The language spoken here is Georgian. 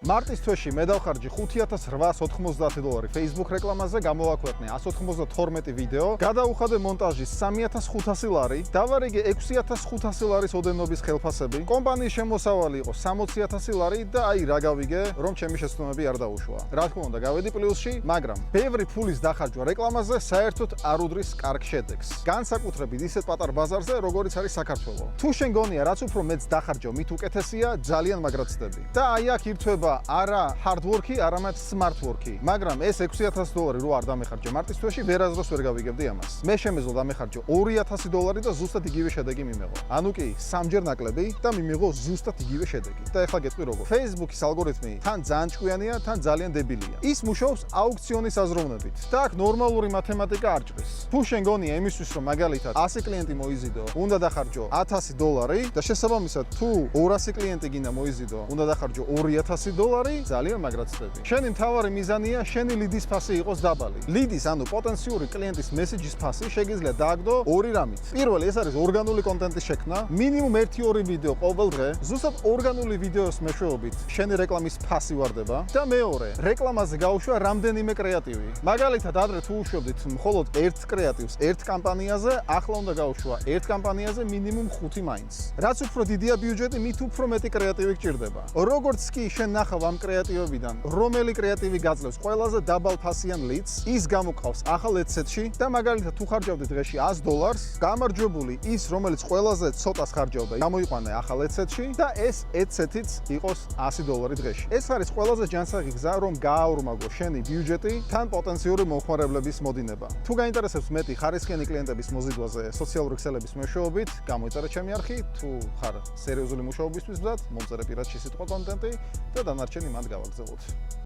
მარტის თვეში მე დავხარჯი $5890 Facebook რეკლამაზე, გამოვაქვეყნე 192 ვიდეო, გადაუხადე მონტაჟის $3500, დავარიგე $6500 ოდენობის ხელფასები, კომპანიის შემოსავალი იყო $60000 და აი რა გავიგე, რომ ჩემი შეცდომები არ დაუშვა. რა თქმა უნდა, გავედი პლუსში, მაგრამ ბევრი ფულის დახარჯვა რეკლამაზე საერთოდ არ უდრის კარგ შედეგს. განსაკუთრებით ისეთ პატარ ბაზარზე, როგორიც არის საქართველო. თუ შენ გონია, რაც უფრო მეც დახარჯო, მით უკეთესია, ძალიან მაგრად ცდები. და აი აქ ირთვება არა hard work-ი, არამედ smart work-ი. მაგრამ ეს $6000 რო არ დამეხარჯე მარტის თვეში, ვერასდროს ვერ გავიგებდი ამას. მე შემეძლო დამეხარჯო $2000 და ზუსტად იგივე შედეგი მიმეღო. ანუ კი, სამჯერ ნაკლები და მიმეღო ზუსტად იგივე შედეგი. და ეხლა გეტყვი როგორ. Facebook-ის ალგორითმი თან ძალიან ჭკვიანია, თან ძალიან დებილია. ის მუშაობს აუქციონის აზროვნებით. და აქ ნორმალური მათემატიკა არ ჭრის. თუ შენ გონია იმისთვის, რომ მაგალითად 100 კლიენტი მოიზიდო, უნდა დახარჯო $1000 და შესაბამისად თუ 200 კლიენტი გინდა მოიზიდო, უნდა დახარჯო $2000, ძალიან მაგრად ცდები. შენი მთავარი მიზანია შენი ლიდის ფასი იყოს დაბალი. ლიდის, ანუ პოტენციური კლიენტის მესეჯის ფასი შეგიძლია დააგდო ორი რამით. პირველი, ეს არის ორგანული კონტენტის შექმნა, მინიმუმ 1-2 ვიდეო ყოველ დღე, ზუსტად ორგანული ვიდეოს მეშვეობით შენი რეკლამის ფასი ვარდება და მეორე, რეკლამაზე გაუშვა რამდენიმე კრეატივი. მაგალითად, ადრე თუ უშვებდით მხოლოდ ერთ კრეატივს ერთ კამპანიაზე, ახლა უნდა გაუშვა ერთ კამპანიაზე მინიმუმ 5 მაინც. რაც უფრო დიდია ბიუჯეტი, მით უფრო მეტი კრეატივი გჭირდება. როგორც კი შენ ნახავ ამ კრეატივებიდან, რომელი კრეატივი გაძლევს ყველაზე დაბალ ფასიან ლიდს, ის გამოყავს ახალ adset-ში და მაგალითად თუ ხარჯავდი დღეში $100, გამარჯვებული ის, რომელიც ყველაზე ცოტას ხარჯავდა, გამოიყვანე ახალ adset-ში და ეს adset-იც იყოს $100 დღეში. ეს არის ყველაზე ჯანსაღი გზა, რომ გააორმაგო შენი ბიუჯეტი თან პოტენციური მომხმარებლების მოდინება. თუ გაინტერესებს მეტი ხარისხიანი კლიენტების მოზიდვაზე სოციალური ქსელების მეშვეობით, გამოიწერე ჩემი არხი, თუ ხარ სერიოზული მუშაობისთვის მზად, მომწერე პირადში სიტყვა კონტენტი და დანარჩენი მათ გავაგზავნოთ.